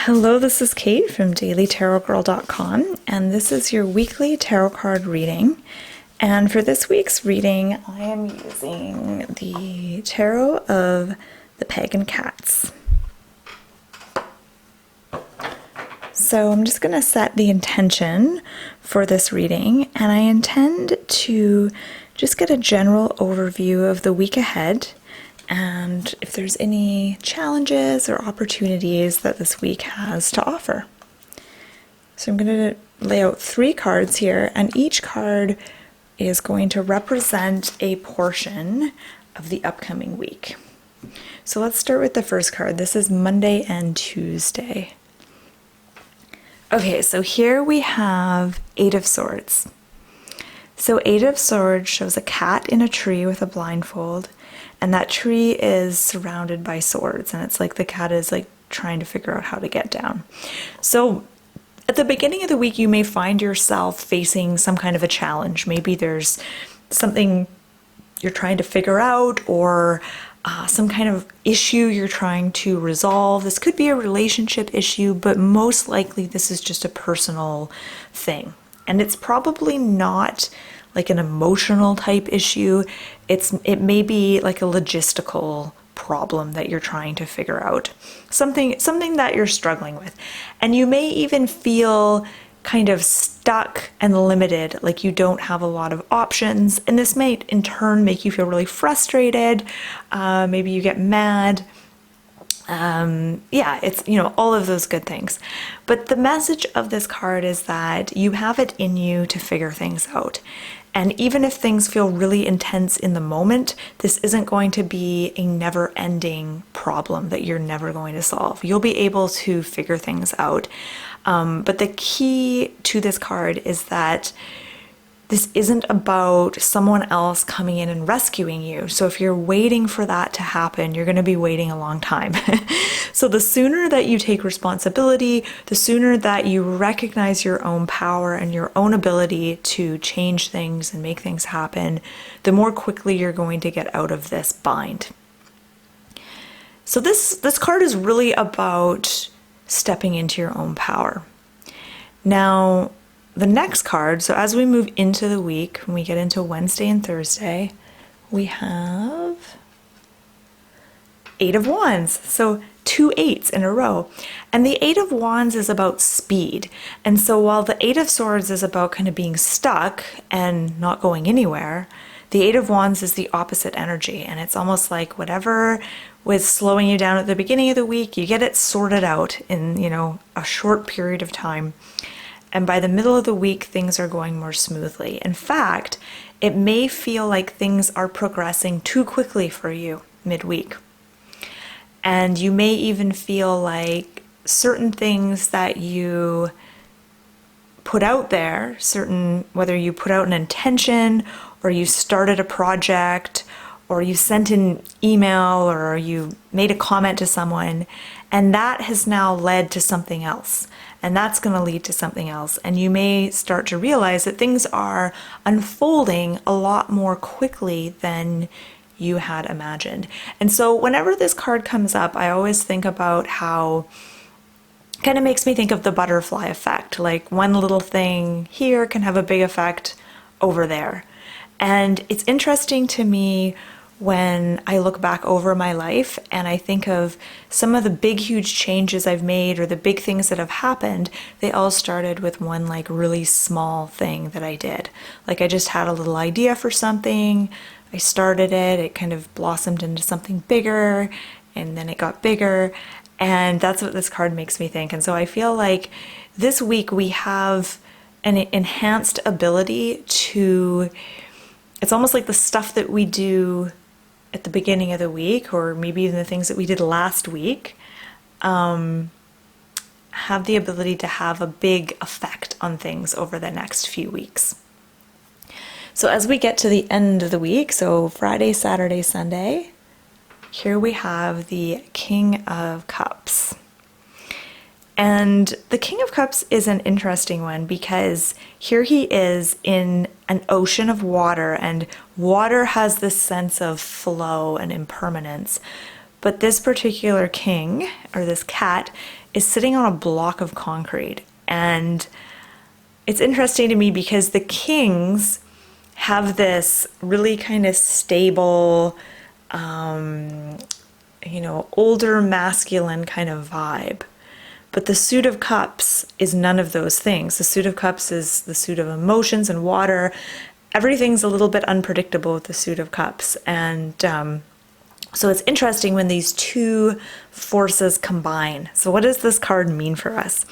Hello, this is Kate from dailytarotgirl.com, and this is your weekly tarot card reading. And for this week's reading, I am using the Tarot of the Pagan Cats. So I'm just going to set the intention for this reading, and I intend to just get a general overview of the week ahead and if there's any challenges or opportunities that this week has to offer. So I'm going to lay out 3 cards here, and each card is going to represent a portion of the upcoming week. So let's start with the first card. This is Monday and Tuesday. Okay, so here we have 8 of Swords. So 8 of Swords shows a cat in a tree with a blindfold, and that tree is surrounded by swords, and it's like the cat is like trying to figure out how to get down. So at the beginning of the week, you may find yourself facing some kind of a challenge. Maybe there's something you're trying to figure out, or some kind of issue you're trying to resolve. This could be a relationship issue, but most likely this is just a personal thing. And it's probably not like an emotional type issue. It may be like a logistical problem that you're trying to figure out. Something that you're struggling with. And you may even feel kind of stuck and limited, like you don't have a lot of options. And this may in turn make you feel really frustrated. Maybe you get mad. It's, all of those good things. But the message of this card is that you have it in you to figure things out. And even if things feel really intense in the moment, this isn't going to be a never-ending problem that you're never going to solve. You'll be able to figure things out. But the key to this card is that this isn't about someone else coming in and rescuing you. So if you're waiting for that to happen, you're going to be waiting a long time. So the sooner that you take responsibility, the sooner that you recognize your own power and your own ability to change things and make things happen, the more quickly you're going to get out of this bind. So this card is really about stepping into your own power. Now, the next card, so as we move into the week, when we get into Wednesday and Thursday, we have 8 of Wands. So 2 8s in a row. And the 8 of Wands is about speed. And so while the 8 of Swords is about kind of being stuck and not going anywhere, the 8 of Wands is the opposite energy. And it's almost like whatever was slowing you down at the beginning of the week, you get it sorted out in, a short period of time. And by the middle of the week, things are going more smoothly. In fact, it may feel like things are progressing too quickly for you midweek. And you may even feel like certain things that you put out there, whether you put out an intention, or you started a project, or you sent an email, or you made a comment to someone, and that has now led to something else. And that's going to lead to something else. And you may start to realize that things are unfolding a lot more quickly than you had imagined. And so whenever this card comes up, I always think about how it kind of makes me think of the butterfly effect. Like one little thing here can have a big effect over there. And it's interesting to me when I look back over my life and I think of some of the big, huge changes I've made or the big things that have happened, they all started with one like really small thing that I did. Like I just had a little idea for something, I started it, it kind of blossomed into something bigger, and then it got bigger, and that's what this card makes me think. And so I feel like this week we have an enhanced ability to, it's almost like the stuff that we do at the beginning of the week, or maybe even the things that we did last week, have the ability to have a big effect on things over the next few weeks. So as we get to the end of the week, so Friday, Saturday, Sunday, here we have the King of Cups. And the King of Cups is an interesting one because here he is in an ocean of water, and water has this sense of flow and impermanence. but this particular king, or this cat, is sitting on a block of concrete. And it's interesting to me because the kings have this really kind of stable, older masculine kind of vibe. But the suit of cups is none of those things. The suit of cups is the suit of emotions and water. Everything's a little bit unpredictable with the suit of cups. And so it's interesting when these two forces combine. So what does this card mean for us?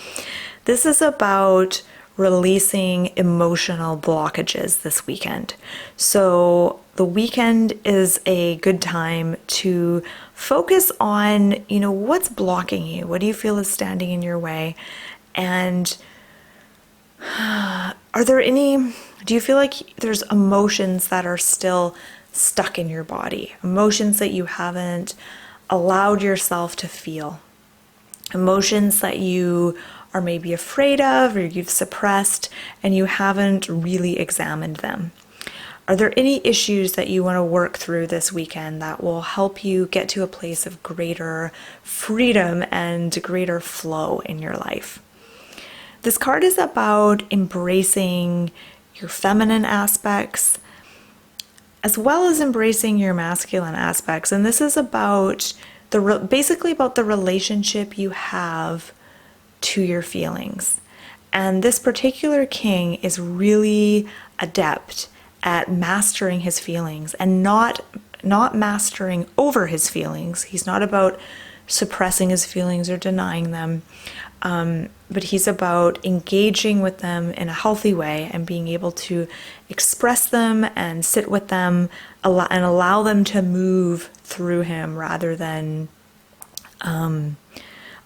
This is about releasing emotional blockages this weekend. So the weekend is a good time to focus on, what's blocking you? What do you feel is standing in your way? And do you feel like there's emotions that are still stuck in your body? Emotions that you haven't allowed yourself to feel? Emotions that you are maybe afraid of, or you've suppressed, and you haven't really examined them? Are there any issues that you want to work through this weekend that will help you get to a place of greater freedom and greater flow in your life? This card is about embracing your feminine aspects as well as embracing your masculine aspects. And this is about basically about the relationship you have to your feelings. And this particular king is really adept at mastering his feelings and not mastering over his feelings. He's not about suppressing his feelings or denying them, but he's about engaging with them in a healthy way and being able to express them and sit with them and allow them to move through him rather than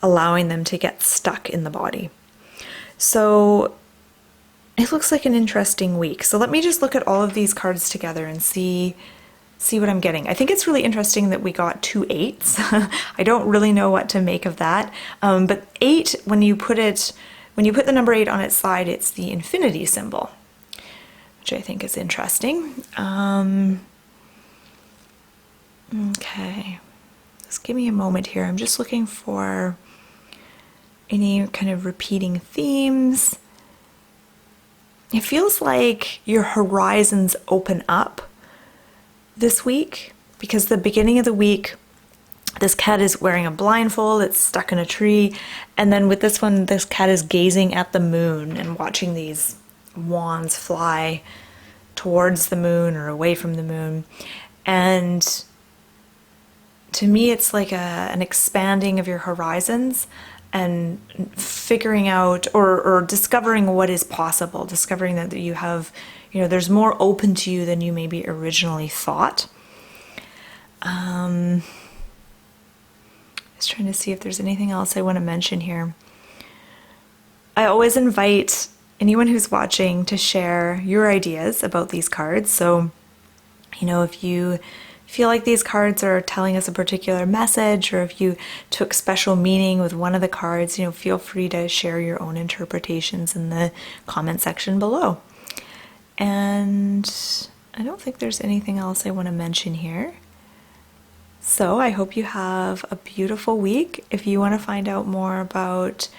allowing them to get stuck in the body. So it looks like an interesting week. So let me just look at all of these cards together and see what I'm getting. I think it's really interesting that we got 2 8s. I don't really know what to make of that. But 8, when you put the number 8 on its side, it's the infinity symbol, which I think is interesting. Okay, just give me a moment here. I'm just looking for any kind of repeating themes. It feels like your horizons open up this week, because the beginning of the week, this cat is wearing a blindfold, it's stuck in a tree, and then with this one, this cat is gazing at the moon and watching these wands fly towards the moon or away from the moon. And to me, it's like an expanding of your horizons and figuring out or discovering what is possible, discovering that you have, there's more open to you than you maybe originally thought. I was trying to see if there's anything else I want to mention here. I always invite anyone who's watching to share your ideas about these cards. So, if you feel like these cards are telling us a particular message, or if you took special meaning with one of the cards, feel free to share your own interpretations in the comment section below. And I don't think there's anything else I want to mention here. So I hope you have a beautiful week. If you want to find out more about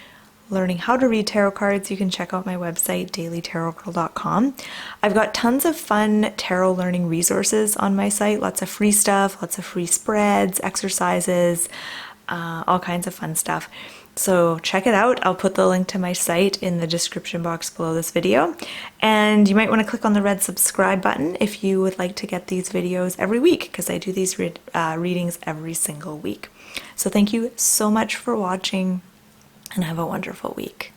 learning how to read tarot cards, you can check out my website, dailytarotgirl.com. I've got tons of fun tarot learning resources on my site, lots of free stuff, lots of free spreads, exercises, all kinds of fun stuff. So check it out. I'll put the link to my site in the description box below this video. And you might want to click on the red subscribe button if you would like to get these videos every week, because I do these readings every single week. So thank you so much for watching, and have a wonderful week.